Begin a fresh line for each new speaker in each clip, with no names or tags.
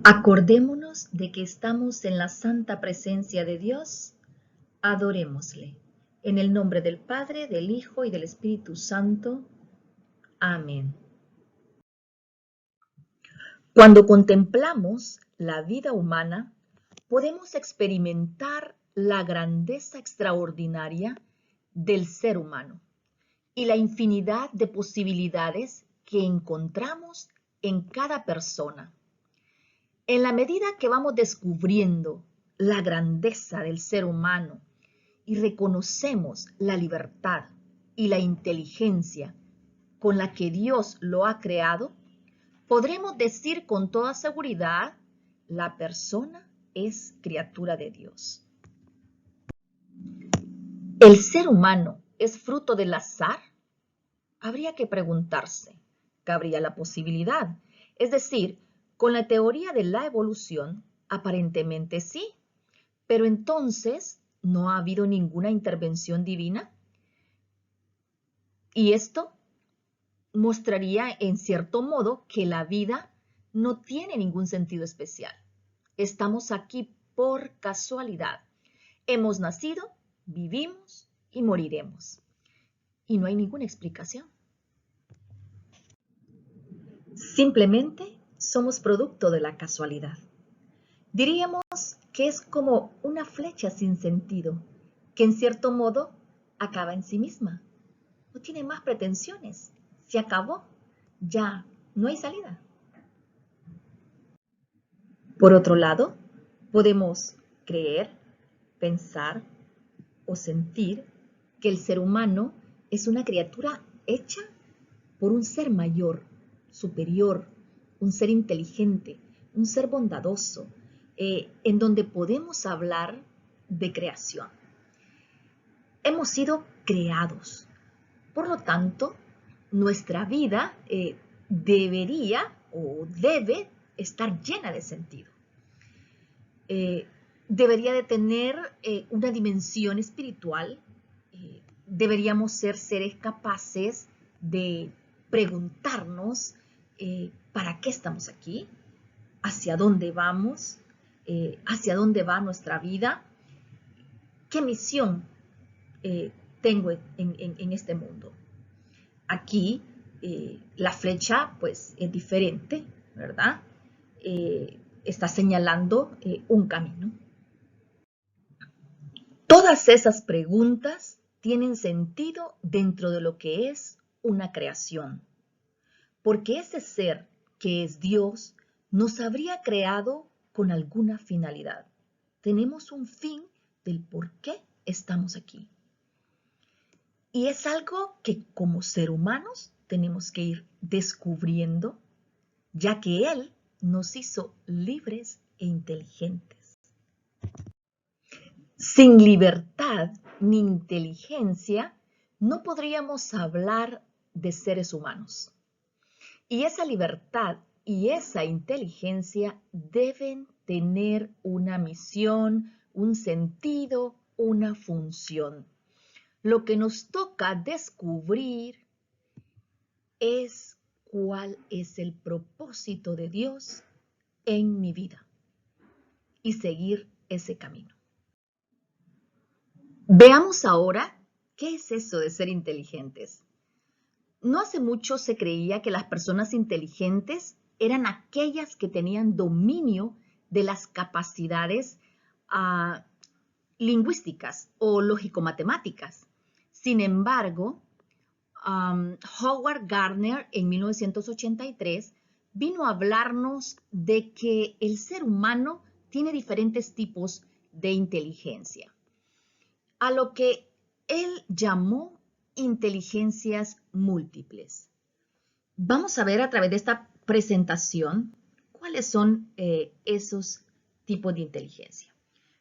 Acordémonos de que estamos en la santa presencia de Dios. Adorémosle. En el nombre del Padre, del Hijo y del Espíritu Santo. Amén. Cuando contemplamos la vida humana, podemos experimentar la grandeza extraordinaria del ser humano y la infinidad de posibilidades que encontramos en cada persona. En la medida que vamos descubriendo la grandeza del ser humano y reconocemos la libertad y la inteligencia con la que Dios lo ha creado, podremos decir con toda seguridad, la persona es criatura de Dios. ¿El ser humano es fruto del azar? Habría que preguntarse. Cabría la posibilidad. Es decir, con la teoría de la evolución, aparentemente sí, pero entonces no ha habido ninguna intervención divina. Y esto mostraría en cierto modo que la vida no tiene ningún sentido especial. Estamos aquí por casualidad. Hemos nacido, vivimos y moriremos. Y no hay ninguna explicación. Simplemente somos producto de la casualidad. Diríamos que es como una flecha sin sentido, que en cierto modo acaba en sí misma. No tiene más pretensiones. Se acabó. Ya no hay salida. Por otro lado, podemos creer, pensar o sentir que el ser humano es una criatura hecha por un ser mayor, superior, un ser inteligente, un ser bondadoso, en donde podemos hablar de creación. Hemos sido creados. Por lo tanto, nuestra vida debería o debe estar llena de sentido. Debería de tener una dimensión espiritual. Deberíamos ser seres capaces de preguntarnos ¿para qué estamos aquí? ¿Hacia dónde vamos? ¿Hacia dónde va nuestra vida? ¿Qué misión tengo en este mundo? Aquí la flecha pues es diferente, ¿verdad? Está señalando un camino. Todas esas preguntas tienen sentido dentro de lo que es una creación, porque ese ser que es Dios nos habría creado con alguna finalidad. Tenemos un fin del por qué estamos aquí. Y es algo que como ser humanos tenemos que ir descubriendo, ya que Él nos hizo libres e inteligentes. Sin libertad ni inteligencia, no podríamos hablar de seres humanos. Y esa libertad y esa inteligencia deben tener una misión, un sentido, una función. Lo que nos toca descubrir es cuál es el propósito de Dios en mi vida y seguir ese camino. Veamos ahora qué es eso de ser inteligentes. No hace mucho se creía que las personas inteligentes eran aquellas que tenían dominio de las capacidades lingüísticas o lógico-matemáticas. Sin embargo, Howard Gardner en 1983 vino a hablarnos de que el ser humano tiene diferentes tipos de inteligencia, a lo que él llamó inteligencias múltiples. Vamos a ver a través de esta presentación cuáles son esos tipos de inteligencia.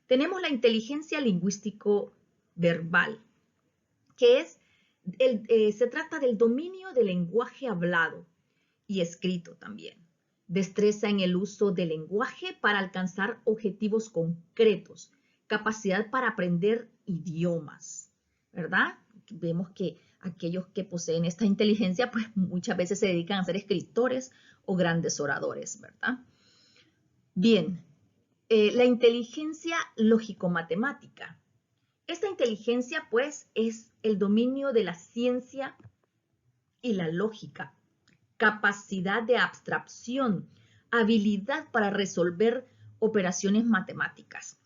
Tenemos la inteligencia lingüístico-verbal, que es se trata del dominio del lenguaje hablado y escrito también. Destreza en el uso del lenguaje para alcanzar objetivos concretos, capacidad para aprender idiomas, ¿verdad? Vemos que aquellos que poseen esta inteligencia, pues muchas veces se dedican a ser escritores o grandes oradores, ¿verdad? Bien, la inteligencia lógico-matemática. Esta inteligencia, pues, es el dominio de la ciencia y la lógica, capacidad de abstracción, habilidad para resolver operaciones matemáticas.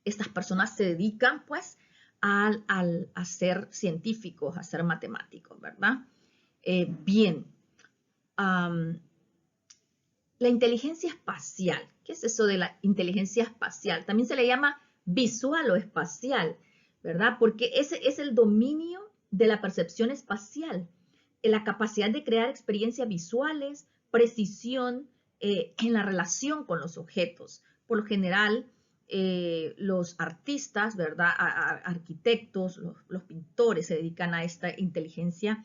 Estas personas se dedican, pues, a ser científicos, a ser matemáticos, ¿verdad? Bien, la inteligencia espacial. ¿Qué es eso de la inteligencia espacial? También se le llama visual o espacial, ¿verdad? Porque ese es el dominio de la percepción espacial, la capacidad de crear experiencias visuales, precisión en la relación con los objetos. Por lo general, los artistas, ¿verdad? Arquitectos, los pintores se dedican a esta inteligencia,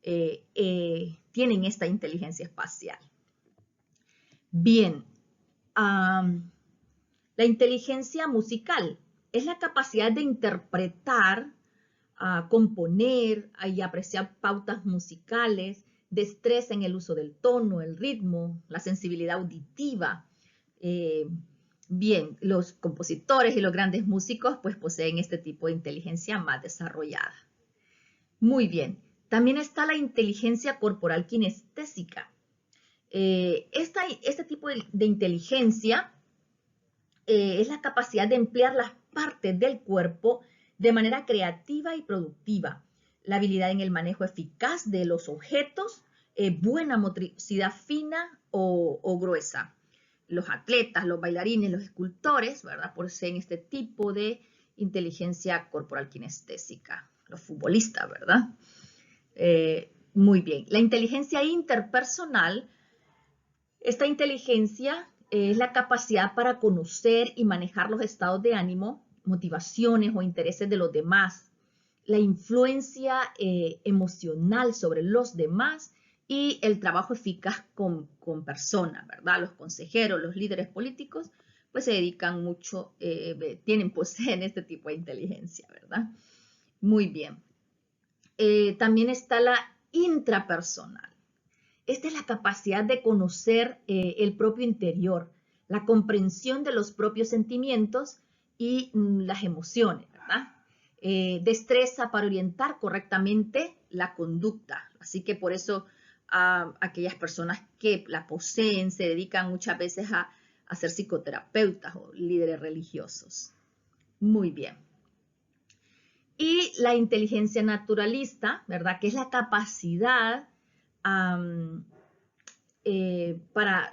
tienen esta inteligencia espacial. Bien, la inteligencia musical es la capacidad de interpretar, componer y apreciar pautas musicales, destreza en el uso del tono, el ritmo, la sensibilidad auditiva. Bien, los compositores y los grandes músicos pues poseen este tipo de inteligencia más desarrollada. Muy bien, también está la inteligencia corporal kinestésica. Este tipo de inteligencia es la capacidad de emplear las partes del cuerpo de manera creativa y productiva, la habilidad en el manejo eficaz de los objetos, buena motricidad fina o gruesa. Los atletas, los bailarines, los escultores, ¿verdad? Poseen este tipo de inteligencia corporal kinestésica. Los futbolistas, ¿verdad? Muy bien. La inteligencia interpersonal. Esta inteligencia es la capacidad para conocer y manejar los estados de ánimo, motivaciones o intereses de los demás, la influencia emocional sobre los demás y el trabajo eficaz con personas, ¿verdad? Los consejeros, los líderes políticos, pues se dedican mucho, poseen este tipo de inteligencia, ¿verdad? Muy bien. También está la intrapersonal. Esta es la capacidad de conocer el propio interior, la comprensión de los propios sentimientos y las emociones, ¿verdad? Destreza para orientar correctamente la conducta. Así que por eso aquellas personas que la poseen se dedican muchas veces a ser psicoterapeutas o líderes religiosos. Muy bien. Y la inteligencia naturalista, ¿verdad? Que es la capacidad para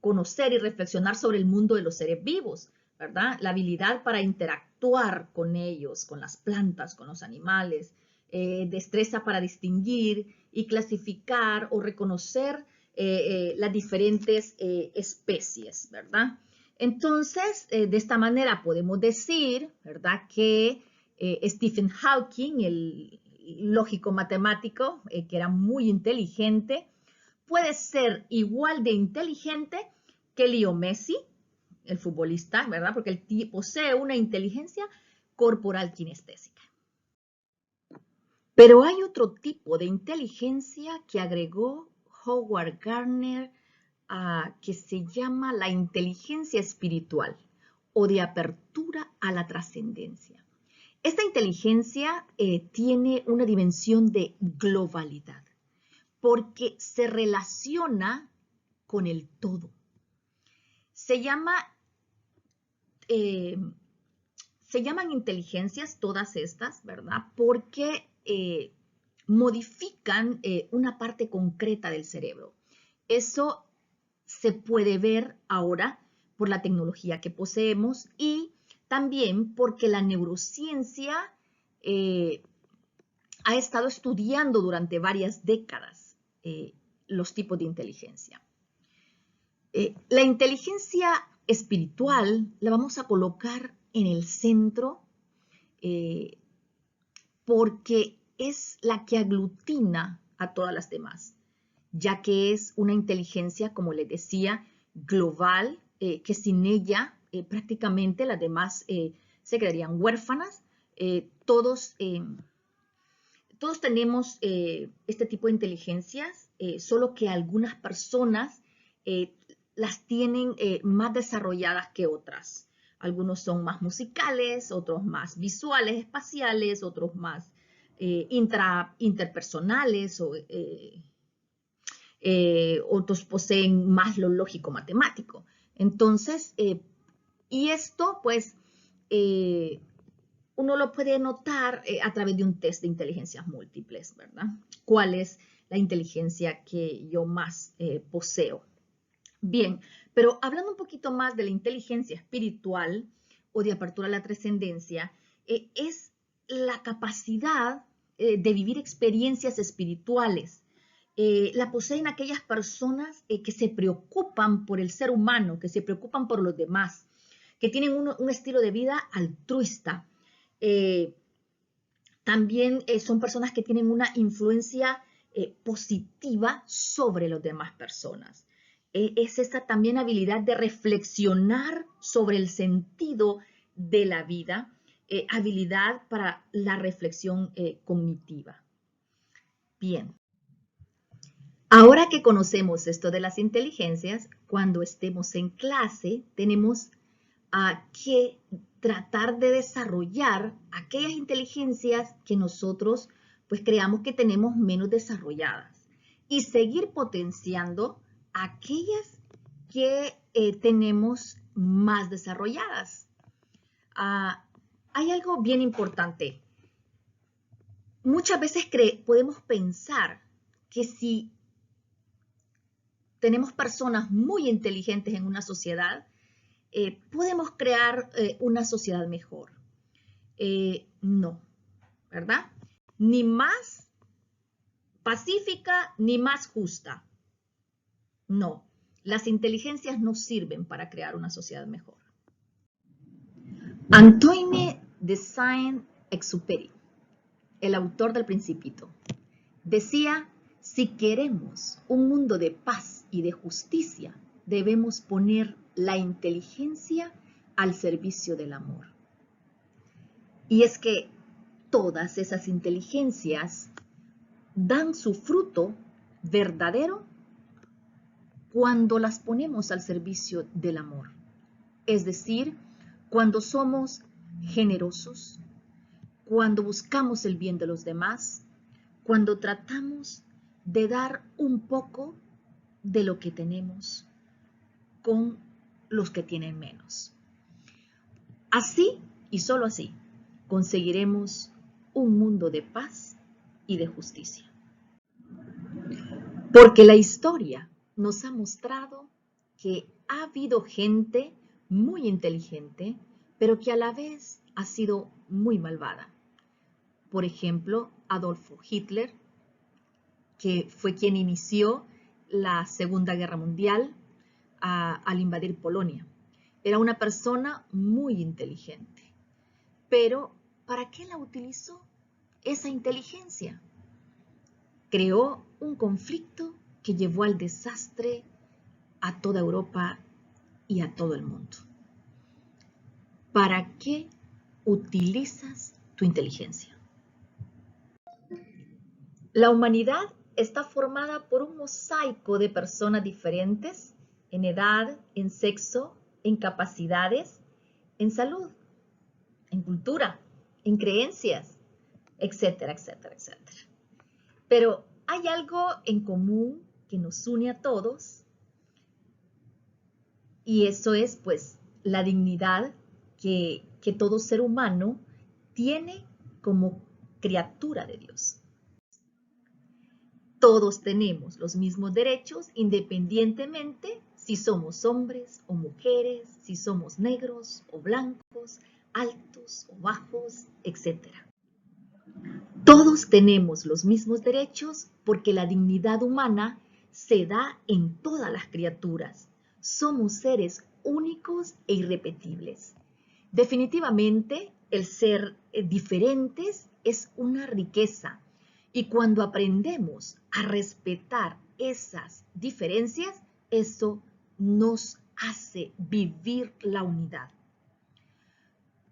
conocer y reflexionar sobre el mundo de los seres vivos, ¿verdad? La habilidad para interactuar con ellos, con las plantas, con los animales, destreza para distinguir y clasificar o reconocer las diferentes especies, ¿verdad? Entonces, de esta manera podemos decir, ¿verdad? Que Stephen Hawking, el lógico matemático, que era muy inteligente, puede ser igual de inteligente que Leo Messi, el futbolista, ¿verdad? Porque él posee una inteligencia corporal kinestésica. Pero hay otro tipo de inteligencia que agregó Howard Gardner, que se llama la inteligencia espiritual o de apertura a la trascendencia. Esta inteligencia tiene una dimensión de globalidad, porque se relaciona con el todo. Se llaman inteligencias todas estas, ¿verdad? Porque modifican una parte concreta del cerebro. Eso se puede ver ahora por la tecnología que poseemos y también porque la neurociencia ha estado estudiando durante varias décadas los tipos de inteligencia. La inteligencia espiritual la vamos a colocar en el centro porque es la que aglutina a todas las demás, ya que es una inteligencia, como les decía, global, que sin ella prácticamente las demás se quedarían huérfanas. Todos tenemos este tipo de inteligencias, solo que algunas personas las tienen más desarrolladas que otras. Algunos son más musicales, otros más visuales, espaciales, otros más interpersonales, otros poseen más lo lógico-matemático. Entonces, y esto pues uno lo puede notar a través de un test de inteligencias múltiples, ¿verdad? ¿Cuál es la inteligencia que yo más poseo? Bien, pero hablando un poquito más de la inteligencia espiritual o de apertura a la trascendencia, es la capacidad de vivir experiencias espirituales. La poseen aquellas personas que se preocupan por el ser humano, que se preocupan por los demás, que tienen un estilo de vida altruista. También son personas que tienen una influencia positiva sobre las demás personas. Es esa también habilidad de reflexionar sobre el sentido de la vida, habilidad para la reflexión cognitiva. Bien, ahora que conocemos esto de las inteligencias, cuando estemos en clase tenemos que tratar de desarrollar aquellas inteligencias que nosotros pues creamos que tenemos menos desarrolladas y seguir potenciando aquellas que tenemos más desarrolladas. Hay algo bien importante. Muchas veces podemos pensar que si tenemos personas muy inteligentes en una sociedad, podemos crear una sociedad mejor. No, ¿verdad? Ni más pacífica ni más justa. No, las inteligencias no sirven para crear una sociedad mejor. Antoine de Saint-Exupéry, el autor del Principito, decía: si queremos un mundo de paz y de justicia, debemos poner la inteligencia al servicio del amor. Y es que todas esas inteligencias dan su fruto verdadero cuando las ponemos al servicio del amor. Es decir, cuando somos generosos, cuando buscamos el bien de los demás, cuando tratamos de dar un poco de lo que tenemos con los que tienen menos. Así y solo así conseguiremos un mundo de paz y de justicia. Porque la historia nos ha mostrado que ha habido gente muy inteligente, pero que a la vez ha sido muy malvada. Por ejemplo, Adolfo Hitler, que fue quien inició la Segunda Guerra Mundial al invadir Polonia. Era una persona muy inteligente. Pero, ¿para qué la utilizó esa inteligencia? Creó un conflicto que llevó al desastre a toda Europa y a todo el mundo. ¿Para qué utilizas tu inteligencia? La humanidad está formada por un mosaico de personas diferentes en edad, en sexo, en capacidades, en salud, en cultura, en creencias, etcétera, etcétera, etcétera. Pero hay algo en común que nos une a todos, y eso es pues la dignidad que todo ser humano tiene como criatura de Dios. Todos tenemos los mismos derechos independientemente si somos hombres o mujeres, si somos negros o blancos, altos o bajos, etc. Todos tenemos los mismos derechos porque la dignidad humana se da en todas las criaturas. Somos seres únicos e irrepetibles. Definitivamente, el ser diferentes es una riqueza. Y cuando aprendemos a respetar esas diferencias, eso nos hace vivir la unidad.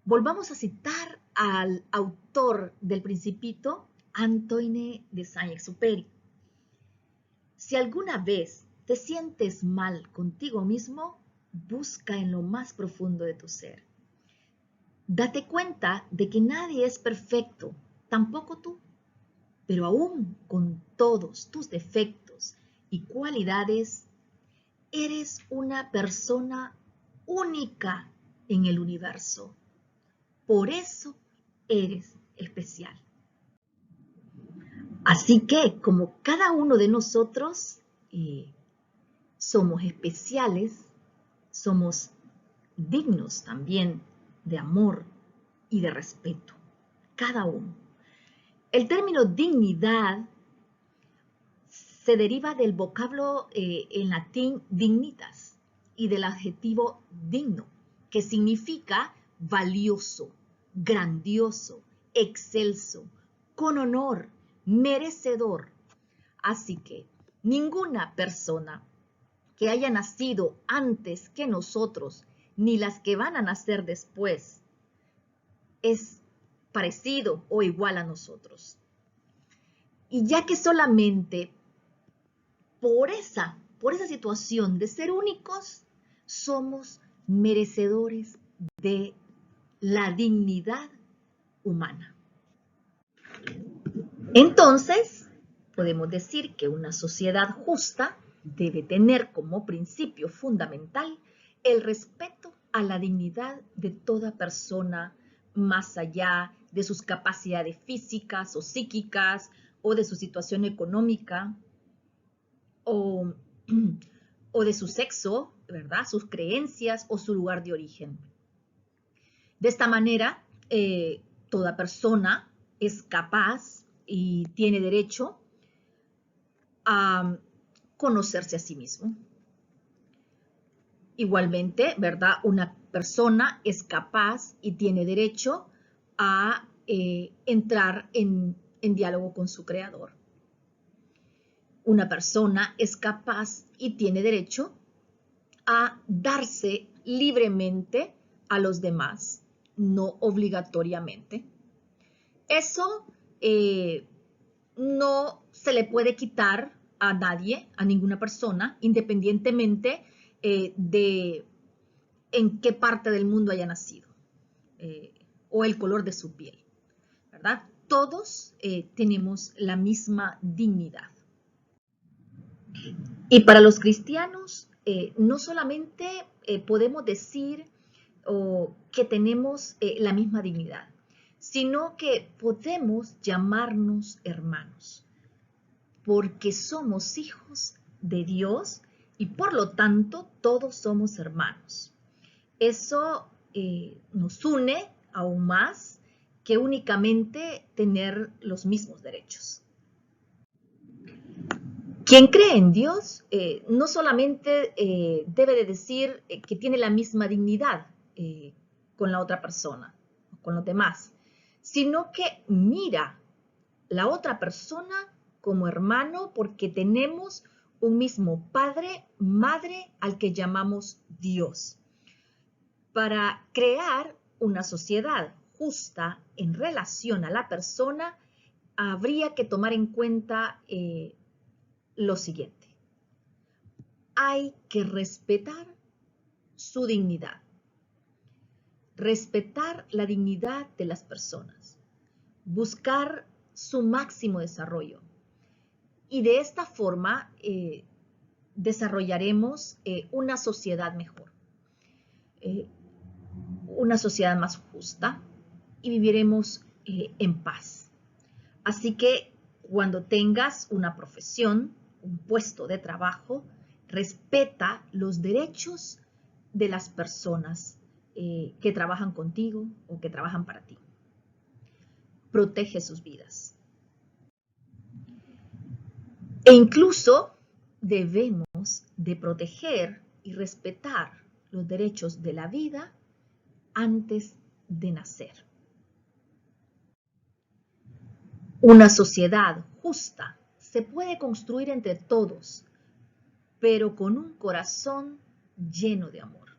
Volvamos a citar al autor del Principito, Antoine de Saint-Exupéry. Si alguna vez te sientes mal contigo mismo, busca en lo más profundo de tu ser. Date cuenta de que nadie es perfecto, tampoco tú, pero aún con todos tus defectos y cualidades, eres una persona única en el universo. Por eso eres especial. Así que, como cada uno de nosotros somos especiales, somos dignos también de amor y de respeto, cada uno. El término dignidad se deriva del vocablo en latín dignitas y del adjetivo digno, que significa valioso, grandioso, excelso, con honor, merecedor. Así que ninguna persona que haya nacido antes que nosotros, ni las que van a nacer después, es parecido o igual a nosotros. Y ya que solamente por esa situación de ser únicos, somos merecedores de la dignidad humana. Entonces, podemos decir que una sociedad justa debe tener como principio fundamental el respeto a la dignidad de toda persona, más allá de sus capacidades físicas o psíquicas o de su situación económica o de su sexo, ¿verdad? Sus creencias o su lugar de origen. De esta manera, toda persona es capaz y tiene derecho a conocerse a sí mismo. Igualmente, ¿verdad? Una persona es capaz y tiene derecho a entrar en diálogo con su creador. Una persona es capaz y tiene derecho a darse libremente a los demás, no obligatoriamente. Eso no se le puede quitar a nadie, a ninguna persona, independientemente de en qué parte del mundo haya nacido o el color de su piel, ¿verdad? Todos tenemos la misma dignidad. Y para los cristianos, no solamente podemos decir que tenemos la misma dignidad, sino que podemos llamarnos hermanos, porque somos hijos de Dios y por lo tanto todos somos hermanos. Eso nos une aún más que únicamente tener los mismos derechos. Quien cree en Dios no solamente debe de decir que tiene la misma dignidad con la otra persona, con los demás, sino que mira la otra persona como hermano porque tenemos un mismo padre, madre al que llamamos Dios. Para crear una sociedad justa en relación a la persona, habría que tomar en cuenta lo siguiente. Hay que respetar su dignidad. Respetar la dignidad de las personas. Buscar su máximo desarrollo. Y de esta forma desarrollaremos una sociedad mejor. Una sociedad más justa y viviremos en paz. Así que cuando tengas una profesión, un puesto de trabajo, respeta los derechos de las personas que trabajan contigo o que trabajan para ti. Protege sus vidas. E incluso debemos de proteger y respetar los derechos de la vida antes de nacer. Una sociedad justa se puede construir entre todos, pero con un corazón lleno de amor.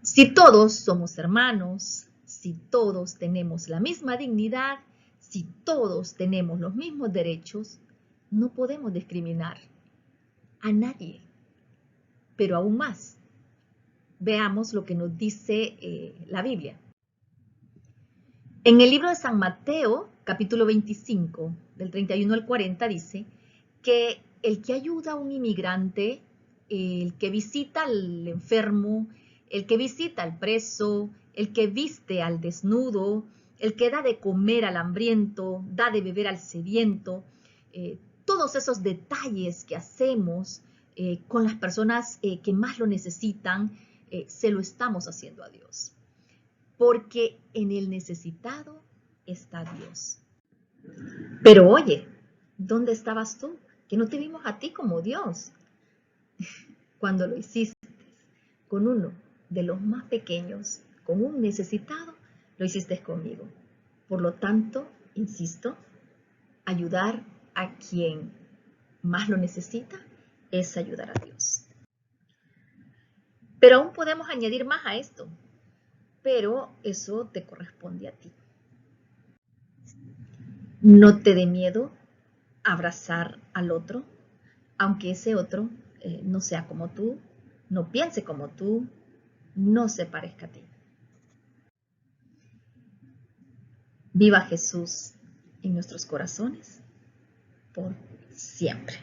Si todos somos hermanos, si todos tenemos la misma dignidad, si todos tenemos los mismos derechos, no podemos discriminar a nadie, pero aún más. Veamos lo que nos dice la Biblia. En el libro de San Mateo, capítulo 25, del 31 al 40, dice que el que ayuda a un inmigrante, el que visita al enfermo, el que visita al preso, el que viste al desnudo, el que da de comer al hambriento, da de beber al sediento, todos esos detalles que hacemos con las personas que más lo necesitan, se lo estamos haciendo a Dios. Porque en el necesitado está Dios. Pero oye, ¿dónde estabas tú? Que no te vimos a ti como Dios. Cuando lo hiciste con uno de los más pequeños, con un necesitado, lo hiciste conmigo. Por lo tanto, insisto, ayudar a quien más lo necesita es ayudar a Dios. Pero aún podemos añadir más a esto, pero eso te corresponde a ti. No te dé miedo abrazar al otro, aunque ese otro no sea como tú, no piense como tú, no se parezca a ti. Viva Jesús en nuestros corazones por siempre.